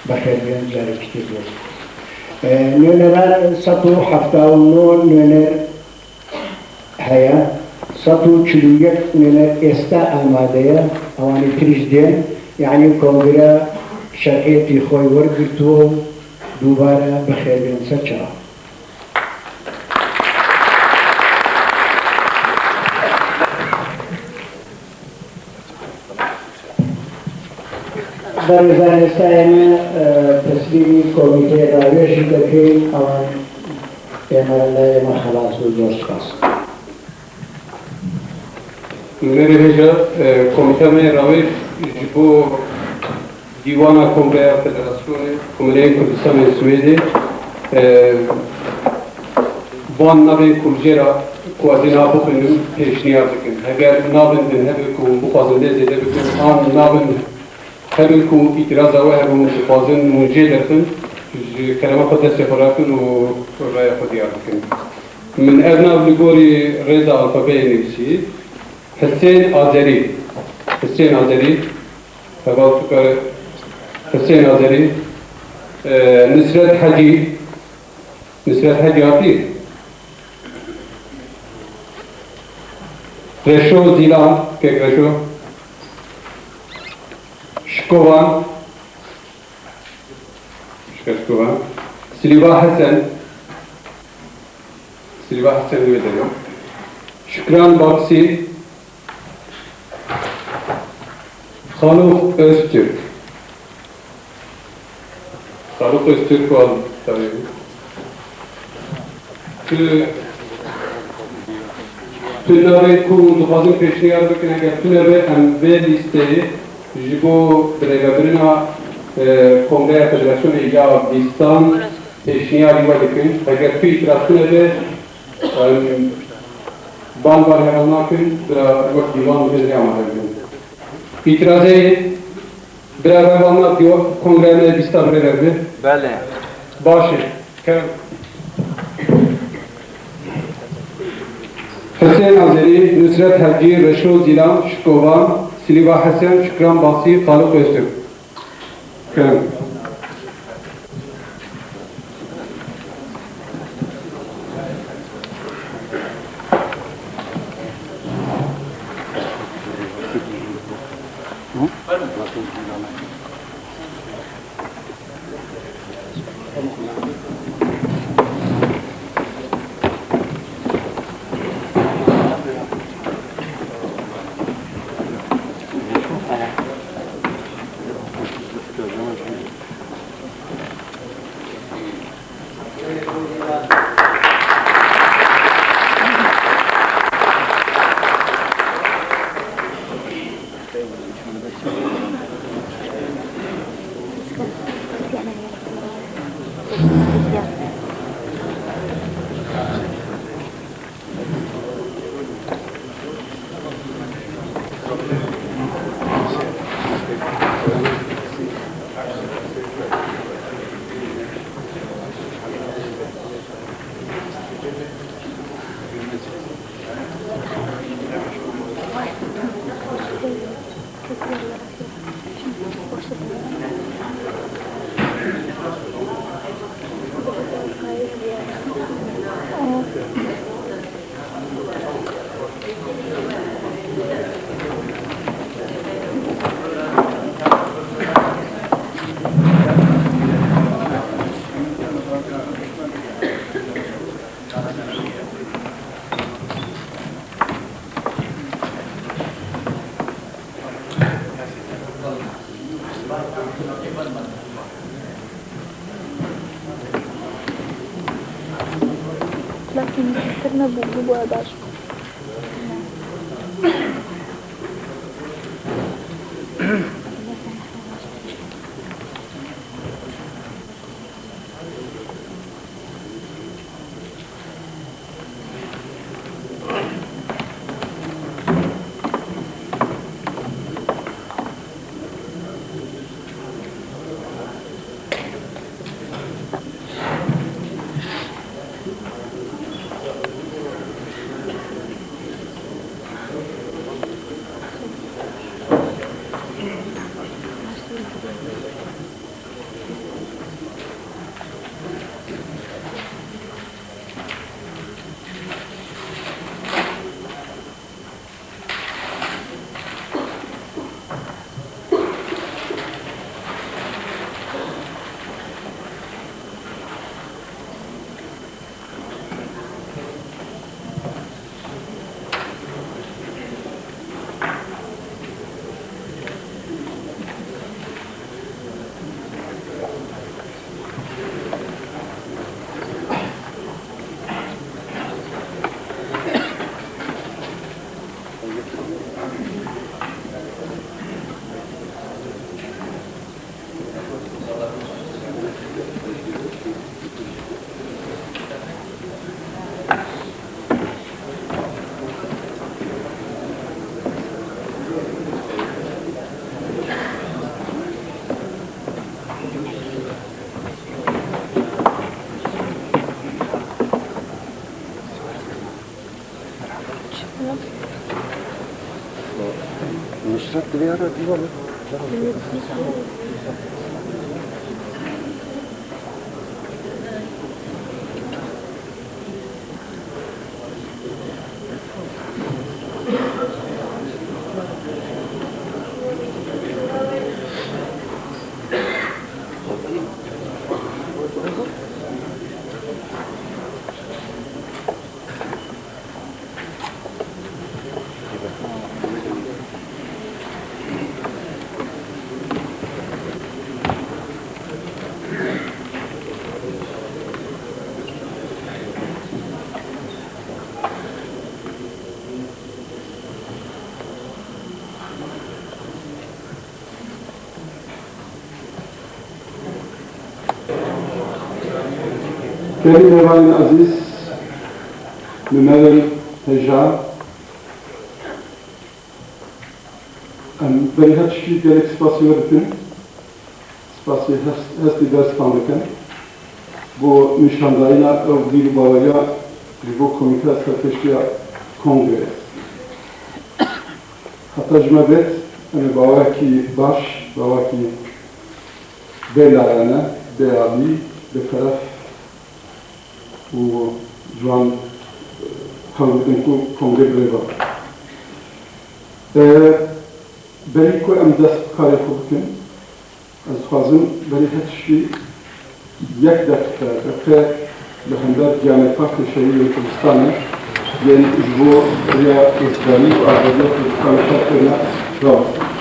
بخير بين جاري كتير نونر سطو حفتا ونون نونر هيا سطو چلويك نونر استا آمادية اواني تريجدين يعني كونغرا شرعيتي خوي ورقرتو دوباره بخير بين سچرا برزان استعينا تسليمي كوميتي راويشي دكين اوان انا لا ما خلاص وزوش خاص نرجع كوميتي راويش جبو ديوانا كونغريا فدراسيون كوميتي كردستان السويدي وان نبي كولجرا كوادينا بخنم پیشنیار بکن اگر نابند هبکو بخوازنده زیده بکن آن نابند هبکو اعتراض او هبو بخوازن موجه درکن کلمه خود دست خوراکن و رای خود یاد بکن من ابنا بلگوری رضا الفابه نویسی حسین آذری فقط فکر حسین آذری نصرت حجی آتی رشو زیلان که رشو شکوان سلیبا حسن نویدنم شکران باکسی خالق öztürk var tabii Tünleri ku duhazın peşniyar büküne gel tünleri hem ve listeyi jibo bregabrina Kongreya Federasyonu ya listan peşniyar yuva dükün eğer tu itiraz tünleri ban var heranakın bira vakt divan müdürü amahdın itirazı bira heranak diyor Kongreya listan vererdi Bəli. başı Hüseyin Azeri, Nusret Hacı, Reşo Zilan, Şukovan, Siliva Hasan, Şükran Basi, Haluk Öztürk. لكن فكرنا بوجوبها بعد كريم مهمان عزيز ممارن هجا ام بری هاتشی گلک سپاسی وردن سپاسی هستی دستان بکن بو نشانداینا او دیل باوریا بو کمیته استراتژیا کنگره حتی جمعیت ام باوکی باش باوکی بلایانه بیابی بطرف و جوان خلقن کو کنگره بریبا بری کو ام دست کاری خوب کن از خوازم بری هتشی یک دقیقه به هندار جامعه فخر شهری کردستانه یعنی جبو ریا اسلامی و عبادت کامشات کرنا راست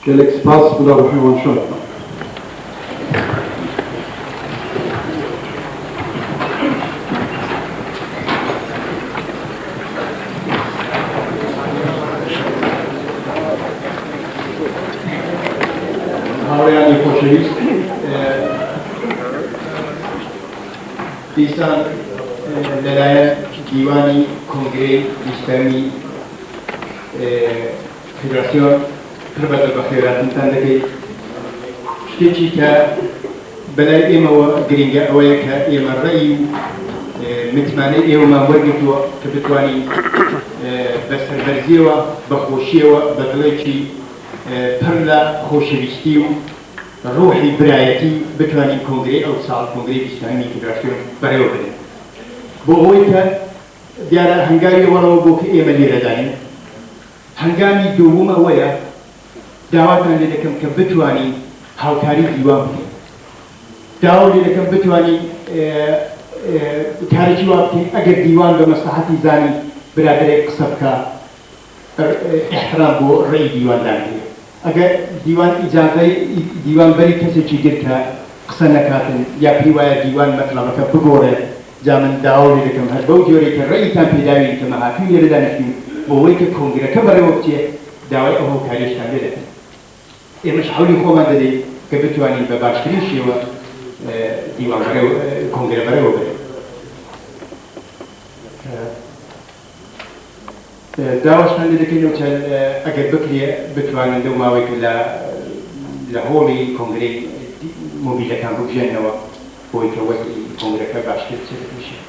Gelek spas bula ruhi şart. Havriyani Koçeviz دیسان للایه دیوانی کنگره اسلامی فدراسیون پربت بخیراتن تندکی شتیچی که بلای ایما و گرینگه اولی که ایما رأی متمانه ایما ورگتو که بتوانی بسربرزی و بخوشی و بدلیچی پرلا خوشویستی و روحی برایتی بتوانیم کنگره او سال کنگره اسلامی فدراسیون برای بده. با اوی که دیاره هنگامی ولو بو که ایما لیره داریم هنگامی دوم اویا دعوتنا لكم كبتواني هاوكاري ديوان دعوة لكم بتواني كاري جوابتي أجر ديوان بمصلحتي زاني برادري قصبك احترام بو رأي ديوان داني أجر ديوان إجازة ديوان بري كسي جيجرك قصنا كاتن يا بيوايا ديوان مطلبك بقورة جامن دعوة لكم هربو جوريك الرأي كان بيداوي كما هاتين يردانشين بويك كونغرة كبري وقتي دعوة أهو كاريش كان بيدان مش حولي خوما دي كبتواني بباشتري شيء ديوان بريو كونغرة بريو داوش عندي ذكي نوتشل أجد بكري بتواني دوما ويكلا لهولي كونغرة موبيلة كان بوجين نوا ويكلا وزي كونغرة كباشتري شيء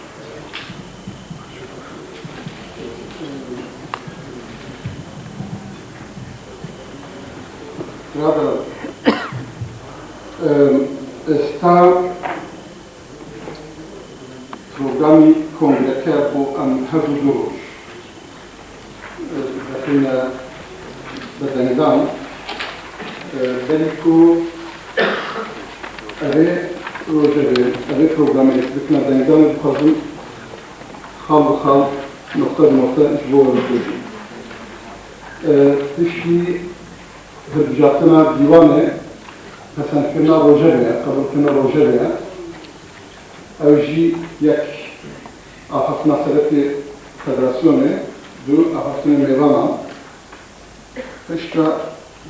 Está کنگره‌کار بو ام هفت دروش دخلنا بدنگان بلکو اوه روزه اوه پروگرامی بکنه دنگان بخوازم خال بخال نقطه بنقطه جبور بکنیم تشکی هرجاتنا دیوانه پسند کرنا روزه بیا قبول کرنا روزه بیا اوجی یک آخفتنا سرطی فدراسیونه دو آخفتنا میوانا پشتا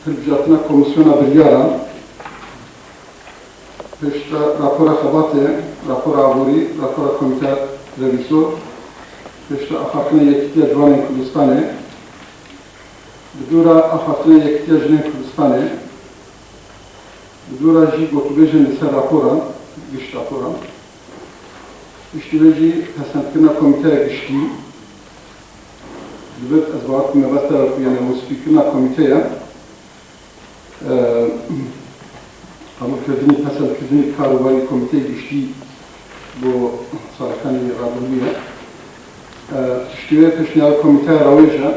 هرجاتنا کمیسیونا بریاران پشتا راپورا خباته راپورا عبوری راپورا کمیته رئیسور پشتا آخفتنا یکیتیا جوان کردستانه بدورا آخفتنا یکیتیا جنین کردستانه بدورا جی گوتوبیجن لسر راپوران گشت راپوران اشتباهی پسند کردن کمیته گشتی دبت از وقت نوسته رو یعنی مسئول کردن کمیته قبول کردنی پسند کردنی کاروباری کمیته گشتی با سالکانی رابطیه اشتباه پیشنهاد کمیته رویجه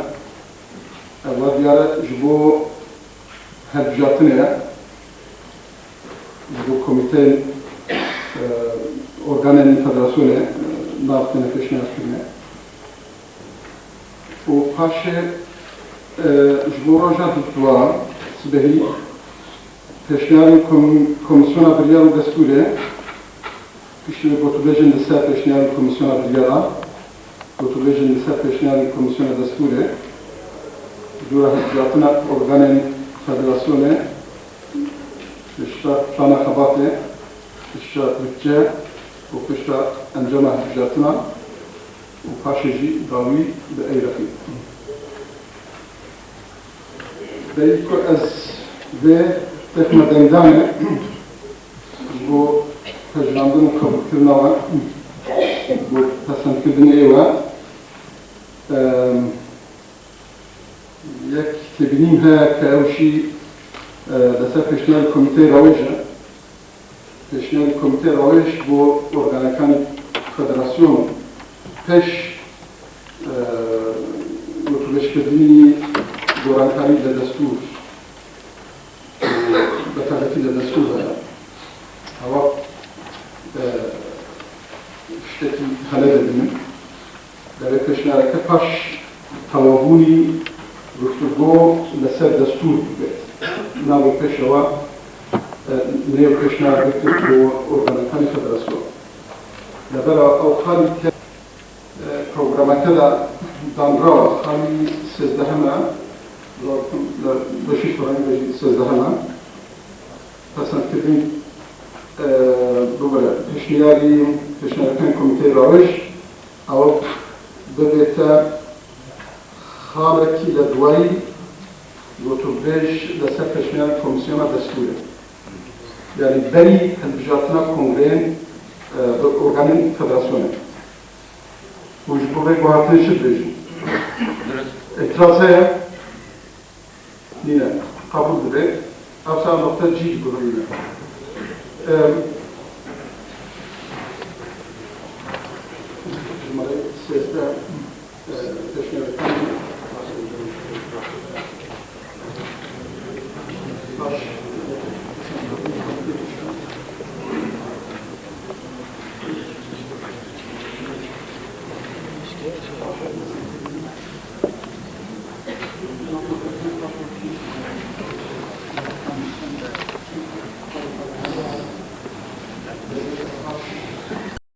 اول دیاره جبو هرجاتنه جبو کمیته organın federasyonu naftını peşine sürme. O paşe jboroja tuttuğa sibehi peşinarın komisyona bir yer desturi kişi gotubejin desa peşinarın komisyona bir yere gotubejin desa peşinarın komisyona desturi dura hizmetine organın federasyonu işte plana habatı işte bütçe وكشتا أنجمها حجاتنا وحاشجي ضاوي بأي رقيب دايكو أز بي تخمة دندانة بو تجراندن وقبول كرناوا بو تسن كردن ايوا يك تبنيمها كأوشي دسا پیشنهاد کمیته رویجه پیشنهاد کمیته رویش بو ارگانکان فدراسیون پیش مطلوبش کردنی گورانکاری لدستور بطاقتی لدستور هست هوا شتکی خلال دنیم در پیشنهاد که پاش توابونی گفتگو لسر دستور بید ناوی پیشوا نیو پیشنهاد بکرد با ارگانکان فدراسیون لبرا او خالی که پروگرامکه دانرا خالی 13 بشیش برای 13 پسند کردیم دوباره پیشنهادکان کمیته روش او ببیتا خالکی لدوایی گوتوبیش لسر پیشنهاد کمیسیون دستوره yani beri helbijatına kongreyen organın federasyonu. Bu buraya guhatını şirbeji. İtirazaya yine kabul direk. Afsa nokta cid bunu yine. Cumhuriyet sesde teşkilatı